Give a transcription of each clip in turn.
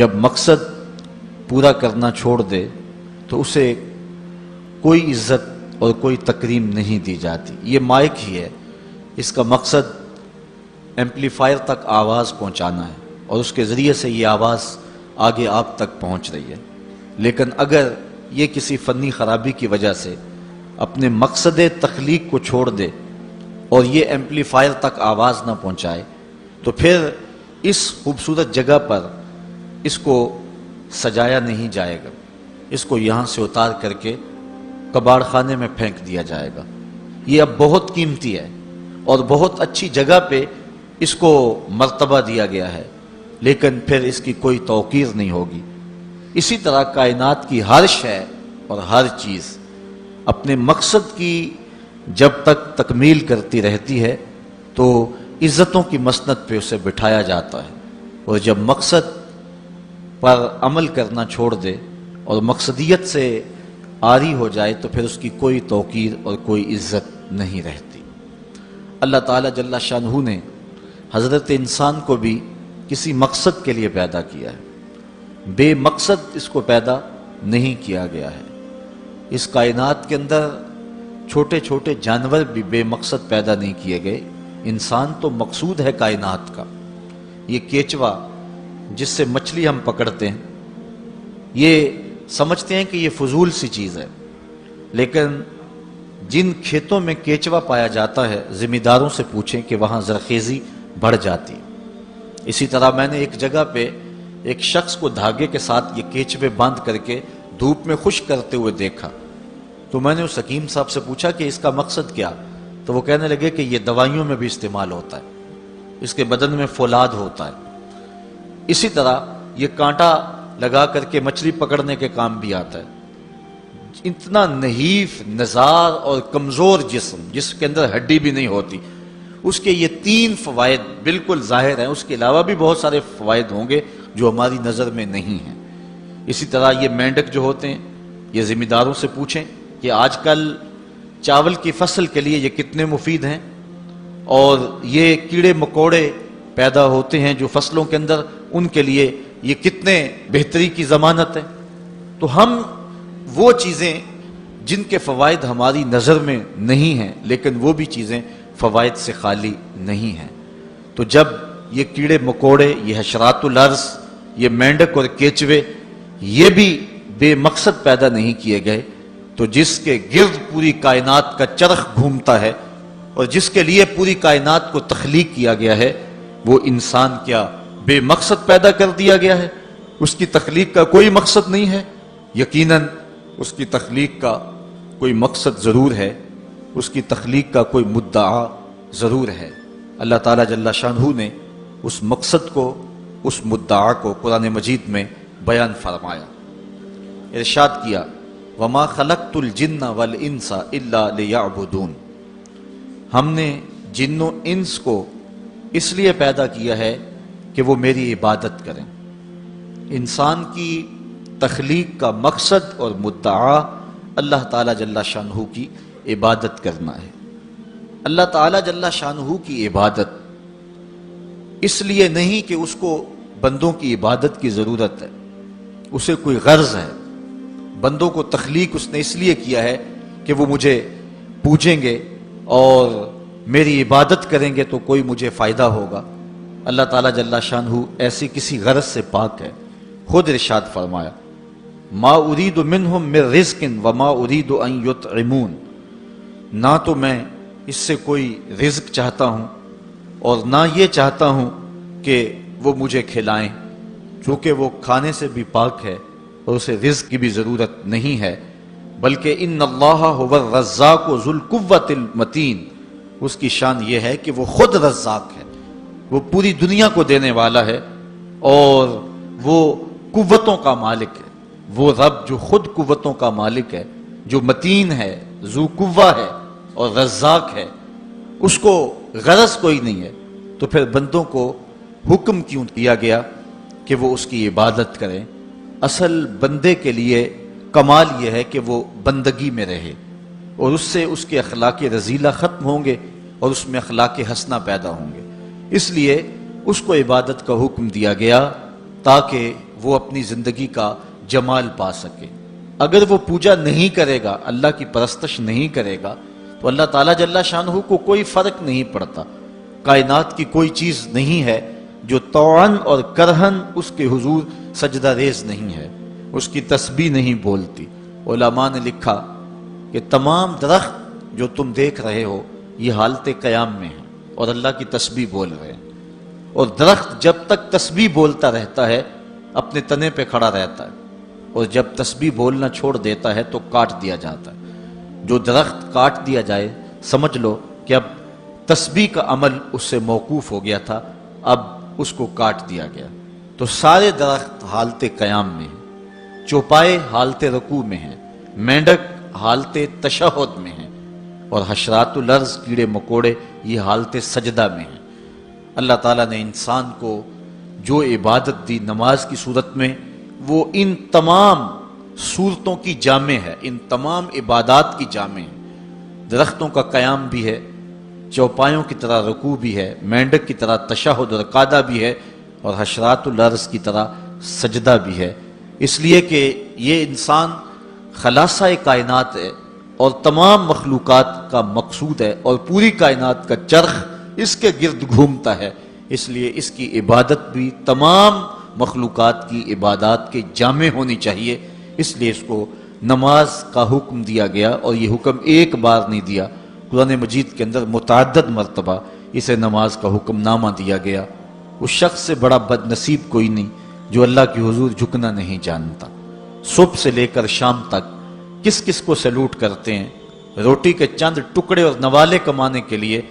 جب مقصد پورا کرنا چھوڑ دے تو اسے کوئی عزت اور کوئی تکریم نہیں دی جاتی. یہ مائک ہی ہے، اس کا مقصد ایمپلیفائر تک آواز پہنچانا ہے اور اس کے ذریعے سے یہ آواز آگے آپ تک پہنچ رہی ہے. لیکن اگر یہ کسی فنی خرابی کی وجہ سے اپنے مقصد تخلیق کو چھوڑ دے اور یہ ایمپلیفائر تک آواز نہ پہنچائے تو پھر اس خوبصورت جگہ پر اس کو سجایا نہیں جائے گا، اس کو یہاں سے اتار کر کے کباڑ خانے میں پھینک دیا جائے گا. یہ اب بہت قیمتی ہے اور بہت اچھی جگہ پہ اس کو مرتبہ دیا گیا ہے، لیکن پھر اس کی کوئی توقیر نہیں ہوگی. اسی طرح کائنات کی ہر شے اور ہر چیز اپنے مقصد کی جب تک تکمیل کرتی رہتی ہے تو عزتوں کی مسند پہ اسے بٹھایا جاتا ہے، اور جب مقصد پر عمل کرنا چھوڑ دے اور مقصدیت سے عاری ہو جائے تو پھر اس کی کوئی توقیر اور کوئی عزت نہیں رہتی. اللہ تعالیٰ جل شانہ نے حضرت انسان کو بھی کسی مقصد کے لیے پیدا کیا ہے، بے مقصد اس کو پیدا نہیں کیا گیا ہے. اس کائنات کے اندر چھوٹے چھوٹے جانور بھی بے مقصد پیدا نہیں کیے گئے. انسان تو مقصود ہے کائنات کا. یہ کیچوا جس سے مچھلی ہم پکڑتے ہیں، یہ سمجھتے ہیں کہ یہ فضول سی چیز ہے، لیکن جن کھیتوں میں کیچوا پایا جاتا ہے ذمہ داروں سے پوچھیں کہ وہاں زرخیزی بڑھ جاتی. اسی طرح میں نے ایک جگہ پہ ایک شخص کو دھاگے کے ساتھ یہ کیچوے باندھ کر کے دھوپ میں خشک کرتے ہوئے دیکھا. تو میں نے اس حکیم صاحب سے پوچھا کہ اس کا مقصد کیا؟ تو وہ کہنے لگے کہ یہ دوائیوں میں بھی استعمال ہوتا ہے، اس کے بدن میں فولاد ہوتا ہے. اسی طرح یہ کانٹا لگا کر کے مچھلی پکڑنے کے کام بھی آتا ہے. اتنا نحیف نزار اور کمزور جسم جس کے اندر ہڈی بھی نہیں ہوتی، اس کے یہ 3 فوائد بالکل ظاہر ہیں. اس کے علاوہ بھی بہت سارے فوائد ہوں گے جو ہماری نظر میں نہیں ہیں. اسی طرح یہ مینڈک جو ہوتے ہیں، یہ ذمہ داروں سے پوچھیں کہ آج کل چاول کی فصل کے لیے یہ کتنے مفید ہیں، اور یہ کیڑے مکوڑے پیدا ہوتے ہیں جو فصلوں کے اندر، ان کے لیے یہ کتنے بہتری کی ضمانت ہے. تو ہم وہ چیزیں جن کے فوائد ہماری نظر میں نہیں ہیں، لیکن وہ بھی چیزیں فوائد سے خالی نہیں ہیں. تو جب یہ کیڑے مکوڑے، یہ حشرات الارض، یہ مینڈک اور کیچوے، یہ بھی بے مقصد پیدا نہیں کیے گئے، تو جس کے گرد پوری کائنات کا چرخ گھومتا ہے اور جس کے لیے پوری کائنات کو تخلیق کیا گیا ہے، وہ انسان کیا بے مقصد پیدا کر دیا گیا ہے؟ اس کی تخلیق کا کوئی مقصد نہیں ہے؟ یقیناً اس کی تخلیق کا کوئی مقصد ضرور ہے، اس کی تخلیق کا کوئی مدعا ضرور ہے. اللہ تعالیٰ جل شانہ نے اس مقصد کو، اس مدعا کو قرآن مجید میں بیان فرمایا. ارشاد کیا وَمَا خَلَقْتُ الْجِنَّ وَالْإِنسَ إِلَّا لِيَعْبُدُونَ، ہم نے جن و انس کو اس لیے پیدا کیا ہے کہ وہ میری عبادت کریں. انسان کی تخلیق کا مقصد اور مدعا اللہ تعالیٰ جل شانہ کی عبادت کرنا ہے. اللہ تعالیٰ جل شانہ کی عبادت اس لیے نہیں کہ اس کو بندوں کی عبادت کی ضرورت ہے، اسے کوئی غرض ہے. بندوں کو تخلیق اس نے اس لیے کیا ہے کہ وہ مجھے پوجیں گے اور میری عبادت کریں گے تو کوئی مجھے فائدہ ہوگا. اللہ تعالیٰ جل شانہ ایسی کسی غرض سے پاک ہے. خود ارشاد فرمایا ما ارید منہم من رزق وما ارید ان یطعمون، نہ تو میں اس سے کوئی رزق چاہتا ہوں اور نہ یہ چاہتا ہوں کہ وہ مجھے کھلائیں، چونکہ وہ کھانے سے بھی پاک ہے اور اسے رزق کی بھی ضرورت نہیں ہے. بلکہ ان اللہ هو الرزاق ذو القوۃ المتین، اس کی شان یہ ہے کہ وہ خود رزاق ہے، وہ پوری دنیا کو دینے والا ہے اور وہ قوتوں کا مالک ہے. وہ رب جو خود قوتوں کا مالک ہے، جو متین ہے، ذو قوہ ہے اور رزاق ہے، اس کو غرض کوئی نہیں ہے. تو پھر بندوں کو حکم کیوں کیا گیا کہ وہ اس کی عبادت کریں؟ اصل بندے کے لیے کمال یہ ہے کہ وہ بندگی میں رہے اور اس سے اس کے اخلاق رذیلہ ختم ہوں گے اور اس میں اخلاق حسنہ پیدا ہوں گے. اس لیے اس کو عبادت کا حکم دیا گیا تاکہ وہ اپنی زندگی کا جمال پا سکے۔ اگر وہ پوجا نہیں کرے گا، اللہ کی پرستش نہیں کرے گا، تو اللہ تعالیٰ جل شانہ کو کوئی فرق نہیں پڑتا۔ کائنات کی کوئی چیز نہیں ہے جو طوعاً اور کرہن اس کے حضور سجدہ ریز نہیں ہے، اس کی تسبیح نہیں بولتی۔ علماء نے لکھا کہ تمام درخت جو تم دیکھ رہے ہو یہ حالت قیام میں ہیں اور اللہ کی تسبیح بول رہے ہیں، اور درخت جب تک تسبیح بولتا رہتا ہے اپنے تنے پہ کھڑا رہتا ہے، اور جب تسبیح بولنا چھوڑ دیتا ہے تو کاٹ دیا جاتا ہے۔ جو درخت کاٹ دیا جائے سمجھ لو کہ اب تسبیح کا عمل اس سے موقوف ہو گیا تھا، اب اس کو کاٹ دیا گیا۔ تو سارے درخت حالت قیام میں ہیں، چوپائے حالت رکوع میں ہیں، مینڈک حالت تشہد میں ہیں، اور حشرات الارض کیڑے مکوڑے یہ حالت سجدہ میں ہیں۔ اللہ تعالیٰ نے انسان کو جو عبادت دی نماز کی صورت میں، وہ ان تمام صورتوں کی جامع ہے، ان تمام عبادات کی جامع ہے۔ درختوں کا قیام بھی ہے، چوپایوں کی طرح رکوع بھی ہے، مینڈک کی طرح تشہد اور قعدہ بھی ہے، اور حشرات الارض کی طرح سجدہ بھی ہے، اس لیے کہ یہ انسان خلاصہ کائنات ہے اور تمام مخلوقات کا مقصود ہے، اور پوری کائنات کا چرخ اس کے گرد گھومتا ہے، اس لیے اس کی عبادت بھی تمام مخلوقات کی عبادات کے جامع ہونی چاہیے۔ اس لیے اس کو نماز کا حکم دیا گیا، اور یہ حکم ایک بار نہیں دیا، قرآن مجید کے اندر متعدد مرتبہ اسے نماز کا حکم نامہ دیا گیا۔ اس شخص سے بڑا بد نصیب کوئی نہیں جو اللہ کی حضور جھکنا نہیں جانتا۔ صبح سے لے کر شام تک کس کس کو سیلوٹ کرتے ہیں، روٹی کے چند ٹکڑے اور نوالے کمانے کے لیے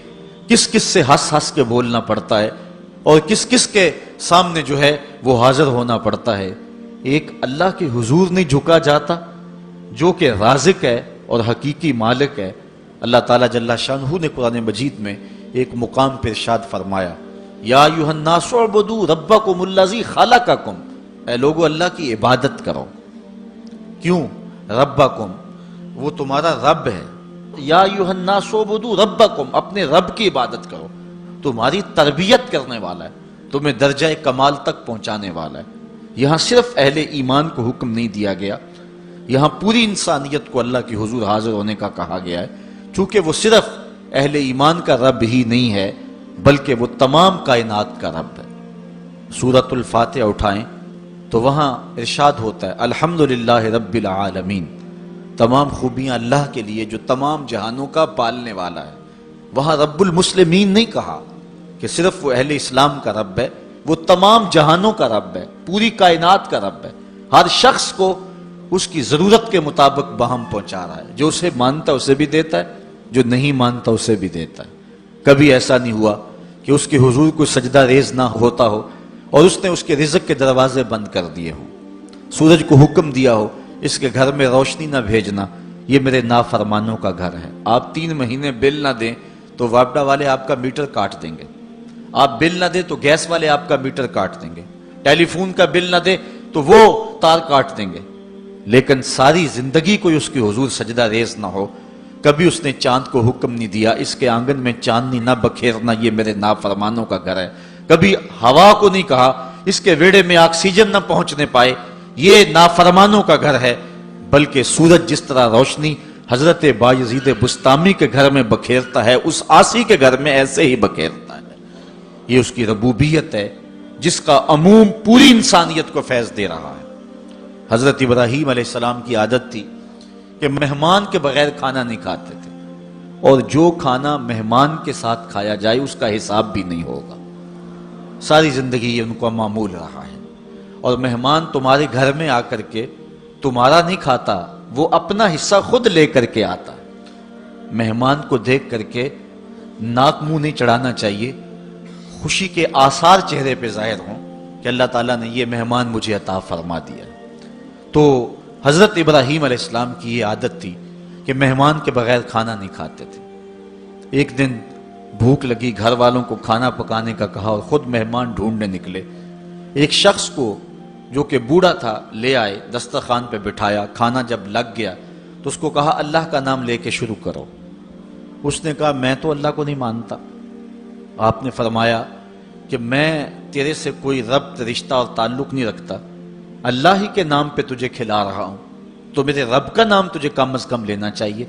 کس کس سے ہنس ہنس کے بولنا پڑتا ہے، اور کس کس کے سامنے جو ہے وہ حاضر ہونا پڑتا ہے۔ ایک اللہ کے حضور نہیں جھکا جاتا جو کہ رازق ہے اور حقیقی مالک ہے۔ اللہ تعالیٰ جل شانہ نے قرآن مجید میں ایک مقام پر ارشاد فرمایا، یا ایھا الناس اعبدوا ربکم الذی خلقکم، اے لوگو اللہ کی عبادت کرو۔ کیوں؟ ربکم، وہ تمہارا رب ہے۔ یا ایھا الناس اعبدوا ربکم، اپنے رب کی عبادت کرو، تمہاری تربیت کرنے والا ہے، تمہیں درجہ کمال تک پہنچانے والا ہے۔ یہاں صرف اہل ایمان کو حکم نہیں دیا گیا، یہاں پوری انسانیت کو اللہ کی حضور حاضر ہونے کا کہا گیا ہے، چونکہ وہ صرف اہل ایمان کا رب ہی نہیں ہے بلکہ وہ تمام کائنات کا رب ہے۔ سورۃ الفاتحہ اٹھائیں تو وہاں ارشاد ہوتا ہے الحمدللہ رب العالمین، تمام خوبیاں اللہ کے لیے جو تمام جہانوں کا پالنے والا ہے۔ وہاں رب المسلمین نہیں کہا کہ صرف وہ اہل اسلام کا رب ہے، وہ تمام جہانوں کا رب ہے، پوری کائنات کا رب ہے، ہر شخص کو اس کی ضرورت کے مطابق باہم پہنچا رہا ہے، جو اسے مانتا اسے بھی دیتا ہے، جو نہیں مانتا اسے بھی دیتا ہے۔ کبھی ایسا نہیں ہوا کہ اس کے حضور کو سجدہ ریز نہ ہوتا ہو اور اس نے اس کے رزق کے دروازے بند کر دیے ہوں، سورج کو حکم دیا ہو اس کے گھر میں روشنی نہ بھیجنا، یہ میرے نافرمانوں کا گھر ہے۔ آپ 3 مہینے بل نہ دیں تو واپڈا والے آپ کا میٹر کاٹ دیں گے، آپ بل نہ دیں تو گیس والے آپ کا میٹر کاٹ دیں گے، ٹیلی فون کا بل نہ دیں تو وہ تار کاٹ دیں گے، لیکن ساری زندگی کوئی اس کے حضور سجدہ ریز نہ ہو۔ کبھی اس نے چاند کو حکم نہیں دیا اس کے آنگن میں چاندنی نہ بکھیرنا، یہ میرے نافرمانوں کا گھر ہے۔ کبھی ہوا کو نہیں کہا اس کے ویڑے میں آکسیجن نہ پہنچنے پائے، یہ نافرمانوں کا گھر ہے، بلکہ سورج جس طرح روشنی حضرت بایزید بسطامی کے گھر میں بکھیرتا ہے اس عاصی کے گھر میں ایسے ہی بکھیرتا ہے۔ یہ اس کی ربوبیت ہے جس کا عموم پوری انسانیت کو فیض دے رہا ہے۔ حضرت ابراہیم علیہ السلام کی عادت تھی کہ مہمان کے بغیر کھانا نہیں کھاتے تھے، اور جو کھانا مہمان کے ساتھ کھایا جائے اس کا حساب بھی نہیں ہوگا۔ ساری زندگی یہ ان کا معمول رہا ہے، اور مہمان تمہارے گھر میں آ کر کے تمہارا نہیں کھاتا، وہ اپنا حصہ خود لے کر کے آتا ہے۔ مہمان کو دیکھ کر کے ناک منہ نہیں چڑھانا چاہیے، خوشی کے آثار چہرے پہ ظاہر ہوں کہ اللہ تعالیٰ نے یہ مہمان مجھے عطا فرما دیا۔ تو حضرت ابراہیم علیہ السلام کی یہ عادت تھی کہ مہمان کے بغیر کھانا نہیں کھاتے تھے۔ ایک دن بھوک لگی، گھر والوں کو کھانا پکانے کا کہا اور خود مہمان ڈھونڈنے نکلے۔ ایک شخص کو جو کہ بوڑھا تھا لے آئے، دسترخوان پہ بٹھایا، کھانا جب لگ گیا تو اس کو کہا اللہ کا نام لے کے شروع کرو۔ اس نے کہا میں تو اللہ کو نہیں مانتا۔ آپ نے فرمایا کہ میں تیرے سے کوئی ربط، رشتہ اور تعلق نہیں رکھتا، اللہ ہی کے نام پہ تجھے کھلا رہا ہوں تو میرے رب کا نام تجھے کم از کم لینا چاہیے۔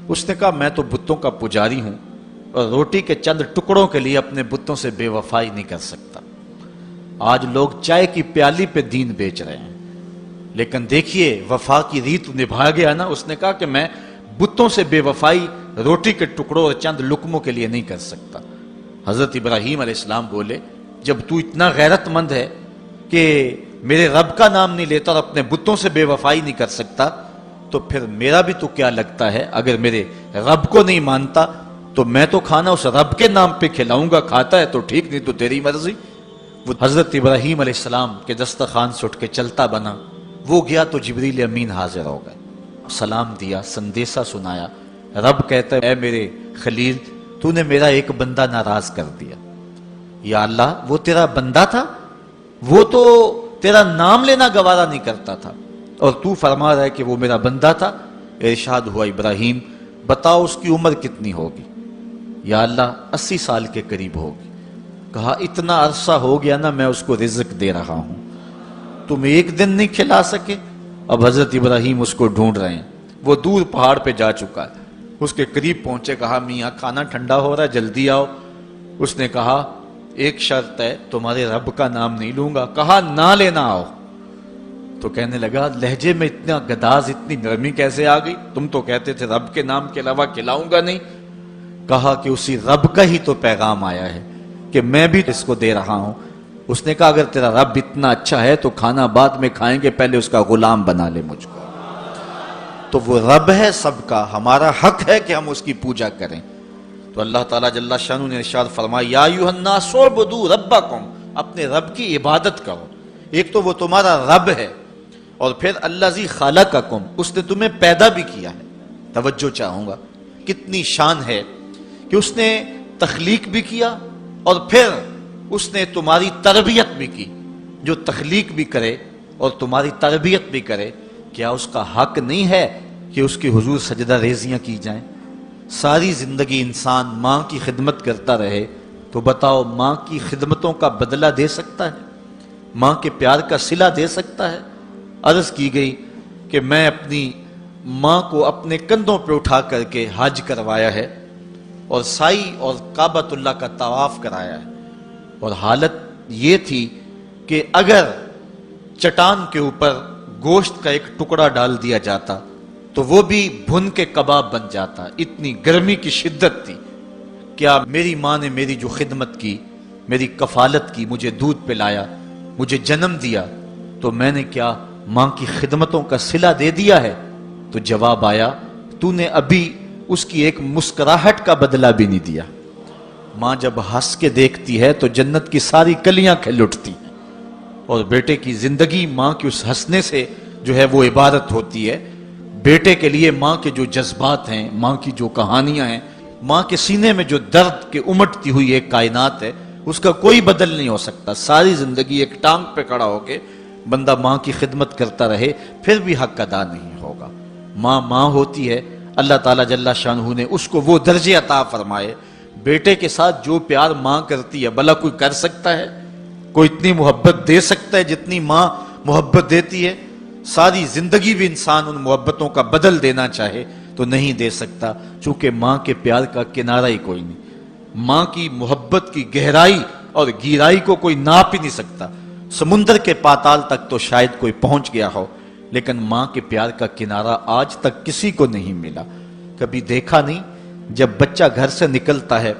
اس نے کہا میں تو بتوں کا پجاری ہوں اور روٹی کے چند ٹکڑوں کے لیے اپنے بتوں سے بے وفائی نہیں کر سکتا۔ آج لوگ چائے کی پیالی پہ دین بیچ رہے ہیں، لیکن دیکھیے وفا کی ریت نبھا گیا نا۔ اس نے کہا کہ میں بتوں سے بے وفائی روٹی کے ٹکڑوں اور چند لقموں کے لیے نہیں کر سکتا۔ حضرت ابراہیم علیہ السلام بولے جب تو اتنا غیرت مند ہے کہ میرے رب کا نام نہیں لیتا اور اپنے بتوں سے بے وفائی نہیں کر سکتا، تو پھر میرا بھی تو کیا لگتا ہے، اگر میرے رب کو نہیں مانتا تو میں تو کھانا اس رب کے نام پہ کھلاؤں گا، کھاتا ہے تو ٹھیک، نہیں تو تیری مرضی۔ وہ حضرت ابراہیم علیہ السلام کے دسترخوان سے اٹھ کے چلتا بنا، وہ گیا تو جبریل امین حاضر ہو گئے، سلام دیا، سندیسہ سنایا۔ رب کہتا ہے اے میرے خلیل تو نے میرا ایک بندہ ناراض کر دیا۔ یا اللہ وہ تیرا بندہ تھا، وہ تو تیرا نام لینا گوارا نہیں کرتا تھا اور تو فرما رہا ہے کہ وہ میرا بندہ تھا۔ ارشاد ہوا ابراہیم بتاؤ اس کی عمر کتنی ہوگی؟ یا اللہ 80 سال کے قریب ہوگی۔ کہا اتنا عرصہ ہو گیا نا میں اس کو رزق دے رہا ہوں، تم ایک دن نہیں کھلا سکے؟ اب حضرت ابراہیم اس کو ڈھونڈ رہے ہیں، وہ دور پہاڑ پہ جا چکا ہے، اس کے قریب پہنچے، کہا میاں کھانا ٹھنڈا ہو رہا ہے جلدی آؤ۔ اس نے کہا ایک شرط ہے تمہارے رب کا نام نہیں لوں گا۔ کہا نہ لینا آؤ۔ تو کہنے لگا لہجے میں اتنا گداز، اتنی نرمی کیسے آ گئی؟ تم تو کہتے تھے رب کے نام کے علاوہ کھلاؤں گا نہیں۔ کہا کہ اسی رب کا ہی تو پیغام آیا ہے کہ میں بھی اس کو دے رہا ہوں۔ اس نے کہا اگر تیرا رب اتنا اچھا ہے تو کھانا بعد میں کھائیں گے، پہلے اس کا غلام بنا لے مجھ کو۔ تو وہ رب ہے سب کا، ہمارا حق ہے کہ ہم اس کی پوجا کریں۔ تو اللہ تعالیٰ جل شانہ نے ارشاد فرمایا یا ایھا الناس اعبدوا ربکم، اپنے رب کی عبادت کرو۔ ایک تو وہ تمہارا رب ہے اور پھر الذی خلقکم، اس نے تمہیں پیدا بھی کیا ہے۔ توجہ چاہوں گا کتنی شان ہے کہ اس نے تخلیق بھی کیا اور پھر اس نے تمہاری تربیت بھی کی۔ جو تخلیق بھی کرے اور تمہاری تربیت بھی کرے، کیا اس کا حق نہیں ہے کہ اس کی حضور سجدہ ریزیاں کی جائیں؟ ساری زندگی انسان ماں کی خدمت کرتا رہے تو بتاؤ ماں کی خدمتوں کا بدلہ دے سکتا ہے؟ ماں کے پیار کا صلہ دے سکتا ہے؟ عرض کی گئی کہ میں اپنی ماں کو اپنے کندھوں پہ اٹھا کر کے حج کروایا ہے اور سائی اور کعبۃ اللہ کا طواف کرایا ہے، اور حالت یہ تھی کہ اگر چٹان کے اوپر گوشت کا ایک ٹکڑا ڈال دیا جاتا تو وہ بھی بھن کے کباب بن جاتا، اتنی گرمی کی شدت تھی۔ کیا میری ماں نے میری جو خدمت کی، میری کفالت کی، مجھے دودھ پلایا، مجھے جنم دیا، تو میں نے کیا ماں کی خدمتوں کا صلہ دے دیا ہے؟ تو جواب آیا تو نے ابھی اس کی ایک مسکراہٹ کا بدلہ بھی نہیں دیا۔ ماں جب ہنس کے دیکھتی ہے تو جنت کی ساری کلیاں کھل اٹھتی ہیں، اور بیٹے کی زندگی ماں کے اس ہنسنے سے جو ہے وہ عبادت ہوتی ہے۔ بیٹے کے لیے ماں کے جو جذبات ہیں، ماں کی جو کہانیاں ہیں، ماں کے سینے میں جو درد کے امٹتی ہوئی ایک کائنات ہے، اس کا کوئی بدل نہیں ہو سکتا۔ ساری زندگی ایک ٹانگ پہ کھڑا ہو کے بندہ ماں کی خدمت کرتا رہے پھر بھی حق ادا نہیں ہوگا۔ ماں ماں ہوتی ہے، اللہ تعالیٰ جل شانہ نے اس کو وہ درجے عطا فرمائے۔ بیٹے کے ساتھ جو پیار ماں کرتی ہے بھلا کوئی کر سکتا ہے؟ کوئی اتنی محبت دے سکتا ہے جتنی ماں محبت دیتی ہے؟ ساری زندگی بھی انسان ان محبتوں کا بدل دینا چاہے تو نہیں دے سکتا، چونکہ ماں کے پیار کا کنارہ ہی کوئی نہیں۔ ماں کی محبت کی گہرائی اور گہرائی کو کوئی ناپ ہی نہیں سکتا۔ سمندر کے پاتال تک تو شاید کوئی پہنچ گیا ہو، لیکن ماں کے پیار کا کنارہ آج تک کسی کو نہیں ملا۔ کبھی دیکھا نہیں جب بچہ گھر سے نکلتا ہے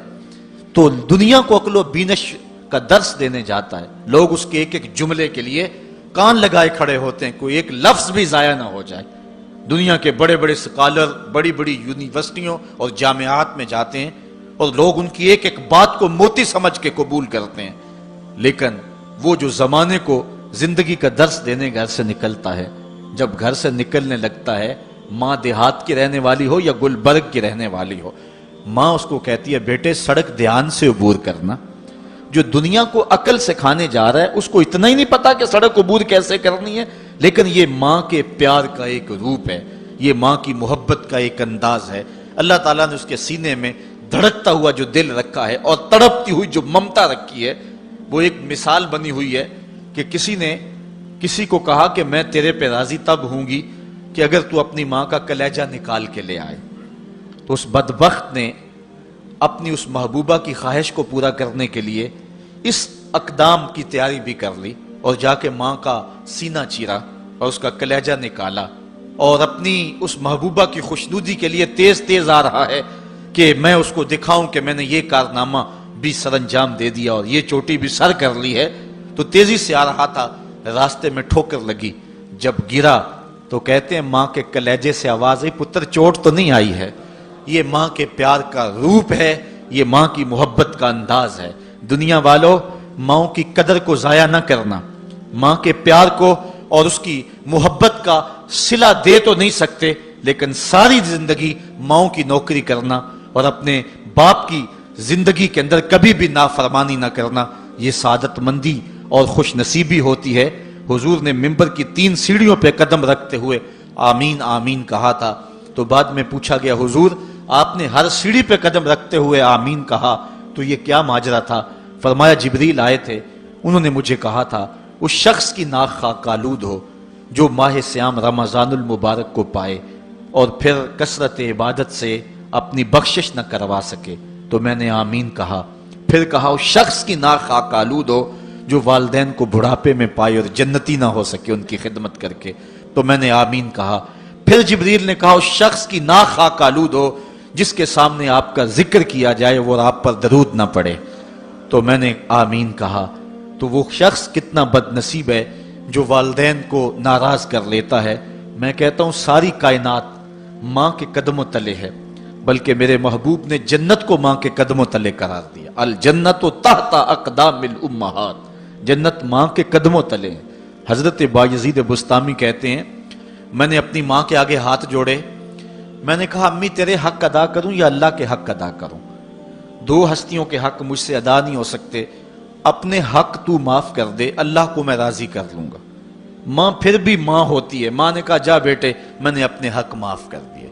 تو دنیا کو عقل و بینش کا درس دینے جاتا ہے، لوگ اس کے ایک ایک جملے کے لیے کان لگائے کھڑے ہوتے ہیں، کوئی ایک لفظ بھی ضائع نہ ہو جائے۔ دنیا کے بڑے بڑے سکالر بڑی بڑی یونیورسٹیوں اور جامعات میں جاتے ہیں اور لوگ ان کی ایک ایک بات کو موتی سمجھ کے قبول کرتے ہیں، لیکن وہ جو زمانے کو زندگی کا درس دینے گھر سے نکلتا ہے، جب گھر سے نکلنے لگتا ہے، ماں دیہات کی رہنے والی ہو یا گلبرگ کی رہنے والی ہو، ماں اس کو کہتی ہے بیٹے سڑک دھیان سے عبور کرنا۔ جو دنیا کو عقل سکھانے جا رہا ہے اس کو اتنا ہی نہیں پتا کہ سڑک عبور کیسے کرنی ہے، لیکن یہ ماں کے پیار کا ایک روپ ہے، یہ ماں کی محبت کا ایک انداز ہے۔ اللہ تعالیٰ نے اس کے سینے میں دھڑکتا ہوا جو دل رکھا ہے اور تڑپتی ہوئی جو ممتا رکھی ہے، وہ ایک مثال بنی ہوئی ہے کہ کسی نے کسی کو کہا کہ میں تیرے پہ راضی تب ہوں گی کہ اگر تو اپنی ماں کا کلیجہ نکال کے لے آئے. تو اس بدبخت نے اپنی اس محبوبہ کی خواہش کو پورا کرنے کے لیے اس اقدام کی تیاری بھی کر لی اور جا کے ماں کا سینہ چیرا اور اس کا کلیجہ نکالا اور اپنی اس محبوبہ کی خوشنودی کے لیے تیز تیز آ رہا ہے کہ میں اس کو دکھاؤں کہ میں نے یہ کارنامہ بھی سر انجام دے دیا اور یہ چوٹی بھی سر کر لی ہے. تو تیزی سے آ رہا تھا, راستے میں ٹھوکر لگی. جب گرا تو کہتے ہیں ماں کے کلیجے سے آواز آئی, پتر چوٹ تو نہیں آئی ہے. یہ ماں کے پیار کا روپ ہے, یہ ماں کی محبت کا انداز ہے. دنیا والوں, ماں کی قدر کو ضائع نہ کرنا. ماں کے پیار کو اور اس کی محبت کا صلہ دے تو نہیں سکتے, لیکن ساری زندگی ماں کی نوکری کرنا اور اپنے باپ کی زندگی کے اندر کبھی بھی نافرمانی نہ کرنا, یہ سعادت مندی اور خوش نصیبی ہوتی ہے. حضور نے منبر کی 3 سیڑھیوں پہ قدم رکھتے ہوئے آمین آمین کہا تھا. تو بعد میں پوچھا گیا, حضور آپ نے ہر سیڑھی پہ قدم رکھتے ہوئے آمین کہا, تو یہ کیا ماجرا تھا؟ فرمایا جبریل آئے تھے, انہوں نے مجھے کہا تھا اس شخص کی ناک خاک آلود ہو جو ماہ سیام رمضان المبارک کو پائے اور پھر کثرت عبادت سے اپنی بخشش نہ کروا سکے. تو میں نے آمین کہا. پھر کہا اس شخص کی ناک خاک آلود ہو جو والدین کو بڑھاپے میں پائے اور جنتی نہ ہو سکے ان کی خدمت کر کے. تو میں نے آمین کہا. پھر جبریل نے کہا اس شخص کی ناک خاک آلود ہو جس کے سامنے آپ کا ذکر کیا جائے اور آپ پر درود نہ پڑے. تو میں نے آمین کہا. تو وہ شخص کتنا بد نصیب ہے جو والدین کو ناراض کر لیتا ہے. میں کہتا ہوں ساری کائنات ماں کے قدموں تلے ہے, بلکہ میرے محبوب نے جنت کو ماں کے قدموں تلے قرار دیا. الجنت تحت اقدام الامہات, جنت ماں کے قدموں تلے ہیں. حضرت بایزید بستامی کہتے ہیں میں نے اپنی ماں کے آگے ہاتھ جوڑے, میں نے کہا امی تیرے حق ادا کروں یا اللہ کے حق ادا کروں؟ 2 ہستیوں کے حق مجھ سے ادا نہیں ہو سکتے, اپنے حق تو معاف کر دے, اللہ کو میں راضی کر لوں گا. ماں پھر بھی ماں ہوتی ہے. ماں نے کہا جا بیٹے میں نے اپنے حق معاف کر دیے.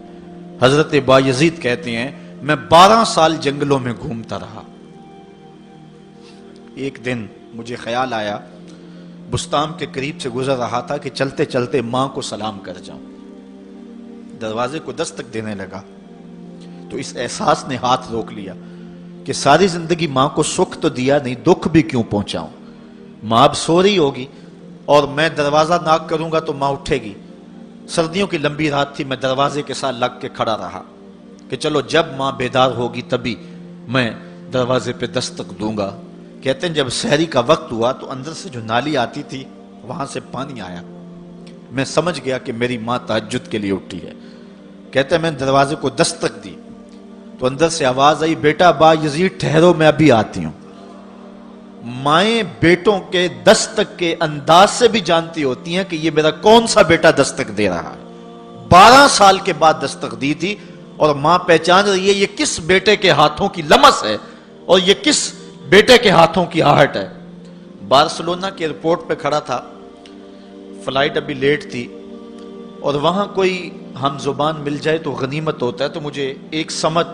حضرت بایزید کہتے ہیں میں 12 سال جنگلوں میں گھومتا رہا. ایک دن مجھے خیال آیا, بستام کے قریب سے گزر رہا تھا کہ چلتے چلتے ماں کو سلام کر جاؤں. دروازے کو دستک دینے لگا تو اس احساس نے ہاتھ روک لیا کہ ساری زندگی ماں کو سکھ تو دیا نہیں, دکھ بھی کیوں پہنچاؤں. ماں اب سو رہی ہوگی اور میں دروازہ ناک کروں گا تو ماں اٹھے گی. سردیوں کی لمبی رات تھی, میں دروازے کے ساتھ لگ کے کھڑا رہا کہ چلو جب ماں بیدار ہوگی تبھی میں دروازے پہ دستک دوں گا. کہتے ہیں جب سحری کا وقت ہوا تو اندر سے جو نالی آتی تھی وہاں سے پانی آیا. میں سمجھ گیا کہ میری ماں تہجد کے لیے اٹھی ہے. کہتے ہیں میں دروازے کو دستک دی تو اندر سے آواز آئی, بیٹا با یزید ٹھہرو میں ابھی آتی ہوں. مائیں بیٹوں کے دستک کے انداز سے بھی جانتی ہوتی ہیں کہ یہ میرا کون سا بیٹا دستک دے رہا ہے. 12 سال کے بعد دستک دی تھی اور ماں پہچان رہی ہے یہ کس بیٹے کے ہاتھوں کی لمس ہے اور یہ کس بیٹے کے ہاتھوں کی آہٹ ہے. بارسلونا کے ایئرپورٹ پہ کھڑا تھا, فلائٹ ابھی لیٹ تھی اور وہاں کوئی ہم زبان مل جائے تو غنیمت ہوتا ہے. تو مجھے ایک سمت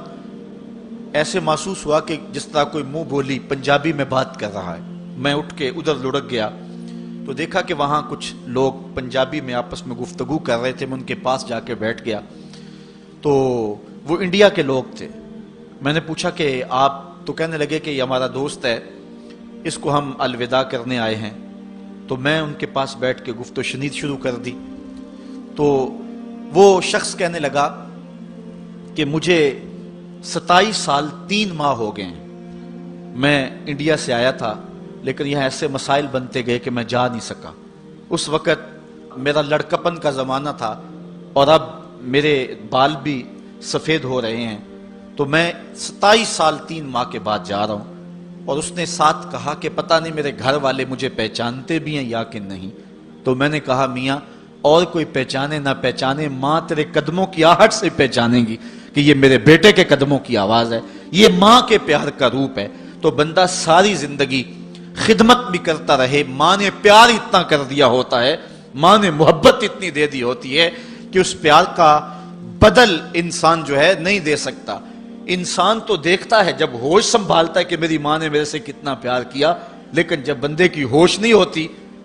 ایسے محسوس ہوا کہ جس طرح کوئی منہ بولی پنجابی میں بات کر رہا ہے. میں اٹھ کے ادھر لڑک گیا تو دیکھا کہ وہاں کچھ لوگ پنجابی میں آپس میں گفتگو کر رہے تھے. میں ان کے پاس جا کے بیٹھ گیا تو وہ انڈیا کے لوگ تھے. میں نے پوچھا کہ آپ, تو کہنے لگے کہ یہ ہمارا دوست ہے, اس کو ہم الوداع کرنے آئے ہیں. تو میں ان کے پاس بیٹھ کے گفت و شنید شروع کر دی. تو وہ شخص کہنے لگا کہ مجھے 27 سال 3 ماہ ہو گئے ہیں, میں انڈیا سے آیا تھا لیکن یہاں ایسے مسائل بنتے گئے کہ میں جا نہیں سکا. اس وقت میرا لڑکپن کا زمانہ تھا اور اب میرے بال بھی سفید ہو رہے ہیں, تو میں 27 سال 3 ماہ کے بعد جا رہا ہوں. اور اس نے ساتھ کہا کہ پتہ نہیں میرے گھر والے مجھے پہچانتے بھی ہیں یا کہ نہیں. تو میں نے کہا میاں اور کوئی پہچانے نہ پہچانے, ماں تیرے قدموں کی آہٹ سے پہچانے گی کہ یہ میرے بیٹے کے قدموں کی آواز ہے. یہ ماں کے پیار کا روپ ہے. تو بندہ ساری زندگی خدمت بھی کرتا رہے, ماں نے پیار اتنا کر دیا ہوتا ہے, ماں نے محبت اتنی دے دی ہوتی ہے کہ اس پیار کا بدل انسان جو ہے نہیں دے سکتا. انسان تو دیکھتا ہے جب ہوش سنبھالتا ہے کہ میری ماں نے میرے سے کتنا پیار کیا, لیکن جب بندے کی ہوش نہیں ہوتی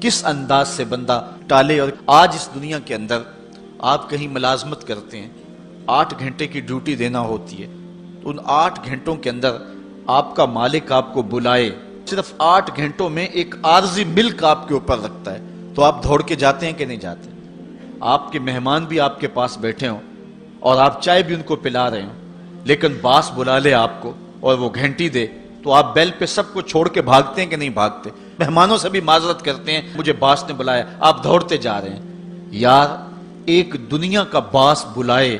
کس انداز سے بندہ ٹالے. اور آج اس دنیا کے اندر آپ کہیں ملازمت کرتے ہیں، 8 گھنٹے کی ڈیوٹی دینا ہوتی ہے، تو ان 8 گھنٹوں کے اندر آپ کا مالک آپ کو بلائے، صرف 8 گھنٹوں میں ایک عارضی ملک آپ کے اوپر رکھتا ہے، تو آپ دوڑ کے جاتے ہیں کہ نہیں جاتے؟ آپ کے مہمان بھی آپ کے پاس بیٹھے ہوں اور آپ چائے بھی ان کو پلا رہے ہوں، لیکن باس بلا لے آپ کو اور وہ گھنٹی دے، تو آپ بیل پہ سب کو چھوڑ کے بھاگتے ہیں کہ نہیں بھاگتے؟ مہمانوں سے بھی معذرت کرتے ہیں، مجھے باس نے بلایا، آپ دوڑتے جا رہے ہیں. یار ایک دنیا کا باس بلائے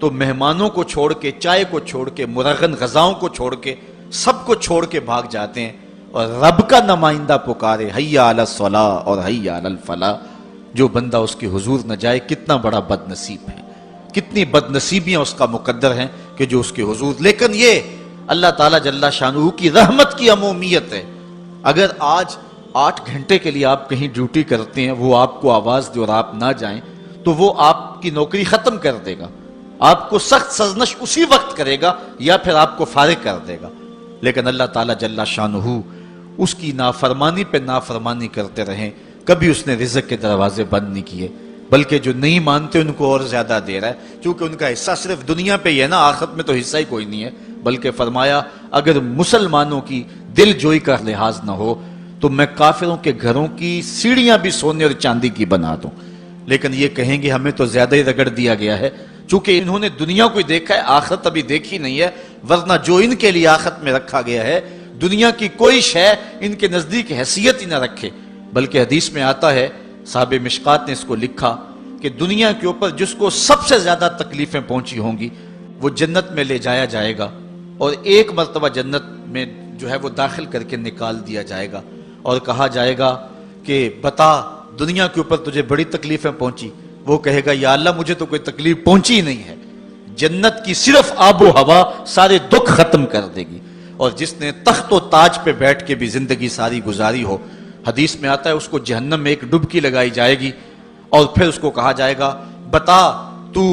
تو مہمانوں کو چھوڑ کے، چائے کو چھوڑ کے، مرغن غذاؤں کو چھوڑ کے، سب کو چھوڑ کے بھاگ جاتے ہیں. اور رب کا نمائندہ پکارے حی علی الصلاح اور حی علی الفلاح، جو بندہ اس کے حضور نہ جائے کتنا بڑا بد نصیب ہے، کتنی بد نصیبیاں اس کا مقدر ہیں کہ جو اس کے حضور. لیکن یہ اللہ تعالیٰ جل شانہ کی رحمت کی عمومیت ہے. اگر آج 8 گھنٹے کے لیے آپ کہیں ڈیوٹی کرتے ہیں، وہ آپ کو آواز دے اور آپ نہ جائیں، تو وہ آپ کی نوکری ختم کر دے گا، آپ کو سخت سرزنش اسی وقت کرے گا یا پھر آپ کو فارغ کر دے گا. لیکن اللہ تعالیٰ جل شانہ اس کی نافرمانی پہ نافرمانی کرتے رہیں، کبھی اس نے رزق کے دروازے بند نہیں کیے، بلکہ جو نہیں مانتے ان کو اور زیادہ دے رہا ہے، چونکہ ان کا حصہ صرف دنیا پہ ہی ہے نا، آخرت میں تو حصہ ہی کوئی نہیں ہے. بلکہ فرمایا اگر مسلمانوں کی دل جوئی کا لحاظ نہ ہو تو میں کافروں کے گھروں کی سیڑھیاں بھی سونے اور چاندی کی بنا دوں. لیکن یہ کہیں گے ہمیں تو زیادہ ہی رگڑ دیا گیا ہے، چونکہ انہوں نے دنیا کو دیکھا ہے، آخرت ابھی دیکھی نہیں ہے. ورنہ جو ان کے لیے آخرت میں رکھا گیا ہے، دنیا کی کوئی شے ان کے نزدیک حیثیت ہی نہ رکھے. بلکہ حدیث میں آتا ہے، صاحب مشکات نے اس کو لکھا کہ دنیا کے اوپر جس کو سب سے زیادہ تکلیفیں پہنچی ہوں گی وہ جنت میں لے جایا جائے گا، اور ایک مرتبہ جنت میں جو ہے وہ داخل کر کے نکال دیا جائے گا، اور کہا جائے گا کہ بتا دنیا کے اوپر تجھے بڑی تکلیفیں پہنچی. وہ کہے گا یا اللہ مجھے تو کوئی تکلیف پہنچی ہی نہیں ہے. جنت کی صرف آب و ہوا سارے دکھ ختم کر دے گی. اور جس نے تخت و تاج پہ بیٹھ کے بھی زندگی ساری گزاری ہو، حدیث میں آتا ہے اس کو جہنم میں ایک ڈبکی لگائی جائے گی، اور پھر اس کو کہا جائے گا بتا تو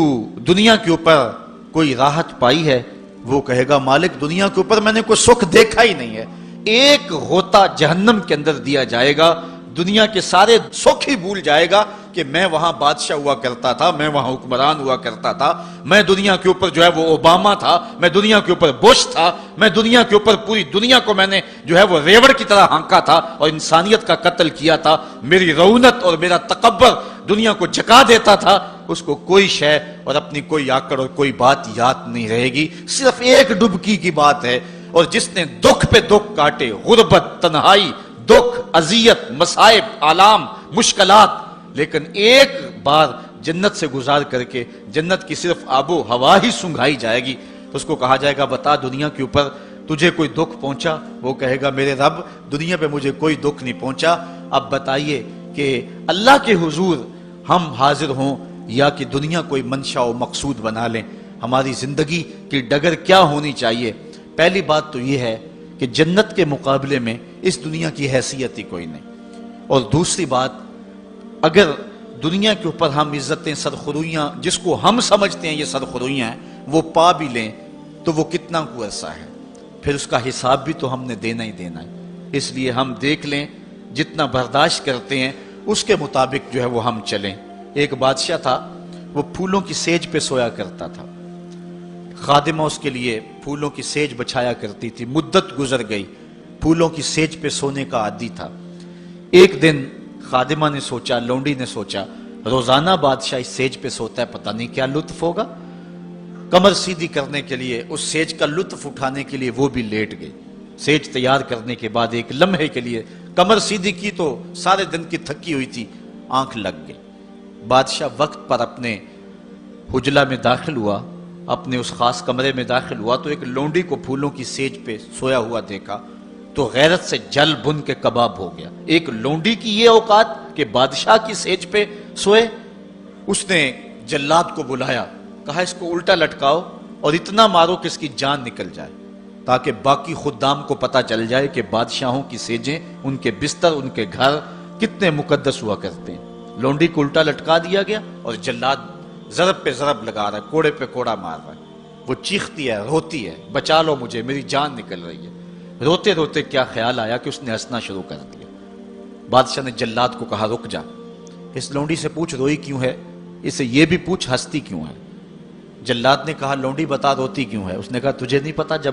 دنیا کے اوپر کوئی راحت پائی ہے؟ وہ کہے گا مالک دنیا کے اوپر میں نے کوئی سکھ دیکھا ہی نہیں ہے. ایک غوطہ جہنم کے اندر دیا جائے گا، دنیا کے سارے سکھ ہی بھول جائے گا کہ میں وہاں بادشاہ ہوا کرتا تھا، میں وہاں حکمران ہوا کرتا تھا، میں دنیا کے اوپر جو ہے وہ اوباما تھا، میں دنیا کے اوپر بش تھا، میں دنیا کے اوپر پوری دنیا کو میں نے جو ہے وہ ریوڑ کی طرح ہانکا تھا اور انسانیت کا قتل کیا تھا. میری رونت اور میرا تکبر دنیا کو جھکا دیتا تھا. اس کو کوئی شے اور اپنی کوئی آکڑ اور کوئی بات یاد نہیں رہے گی، صرف ایک ڈبکی کی بات ہے. اور جس نے دکھ پہ دکھ کاٹے، غربت، تنہائی، دکھ، اذیت، مصائب، آلام، مشکلات، لیکن ایک بار جنت سے گزار کر کے جنت کی صرف آب و ہوا ہی سنگھائی جائے گی، تو اس کو کہا جائے گا بتا دنیا کے اوپر تجھے کوئی دکھ پہنچا؟ وہ کہے گا میرے رب دنیا پہ مجھے کوئی دکھ نہیں پہنچا. اب بتائیے کہ اللہ کے حضور ہم حاضر ہوں یا کہ دنیا کوئی منشا و مقصود بنا لیں؟ ہماری زندگی کی ڈگر کیا ہونی چاہیے؟ پہلی بات تو یہ ہے کہ جنت کے مقابلے میں اس دنیا کی حیثیت ہی کوئی نہیں. اور دوسری بات، اگر دنیا کے اوپر ہم عزتیں، سرخرویاں جس کو ہم سمجھتے ہیں یہ سرخرویاں ہیں، وہ پا بھی لیں تو وہ کتنا کو عرصہ ہے، پھر اس کا حساب بھی تو ہم نے دینا ہی دینا ہے. اس لیے ہم دیکھ لیں، جتنا برداشت کرتے ہیں اس کے مطابق جو ہے وہ ہم چلیں. ایک بادشاہ تھا، وہ پھولوں کی سیج پہ سویا کرتا تھا، خادمہ اس کے لیے پھولوں کی سیج بچھایا کرتی تھی. مدت گزر گئی، پھولوں کی سیج پہ سونے کا عادی تھا. ایک دن خادمہ نے سوچا، لونڈی نے سوچا روزانہ بادشاہ اس سیج پہ سوتا ہے، پتہ نہیں کیا لطف ہوگا. کمر سیدھی کرنے کے لیے، اس سیج کا لطف اٹھانے کے لیے وہ بھی لیٹ گئی. سیج تیار کرنے کے بعد ایک لمحے کے لیے کمر سیدھی کی تو سارے دن کی تھکی ہوئی تھی، آنکھ لگ گئی. بادشاہ وقت پر اپنے حجلہ میں داخل ہوا، اپنے اس خاص کمرے میں داخل ہوا تو ایک لونڈی کو پھولوں کی سیج پہ سویا ہوا دیکھا تو غیرت سے جل بن کے کباب ہو گیا. ایک لونڈی کی یہ اوقات کہ بادشاہ کی سیج پہ سوئے. اس نے جلاد کو بلایا، کہا اس کو الٹا لٹکاؤ اور اتنا مارو کہ اس کی جان نکل جائے، تاکہ باقی خدام کو پتہ چل جائے کہ بادشاہوں کی سیجیں، ان کے بستر، ان کے گھر کتنے مقدس ہوا کرتے ہیں. لونڈی کو الٹا لٹکا دیا گیا اور جلاد ضرب پہ ضرب لگا رہا ہے، کوڑے پہ کوڑا مار رہا ہے. وہ چیختی ہے، روتی ہے، بچا لو مجھے، میری جان نکل رہی ہے. روتے روتے کیا خیال آیا کہ اس نے ہنسنا شروع کر دیا. بادشاہ نے جلاد کو کہا رک جا، اس لونڈی سے پوچھ روئی کیوں ہے، اسے یہ بھی پوچھ ہنستی کیوں ہے۔ جلاد نے کہا لونڈی بتا روتی کیوں ہے، اس نے کہا تجھے نہیں پتا جب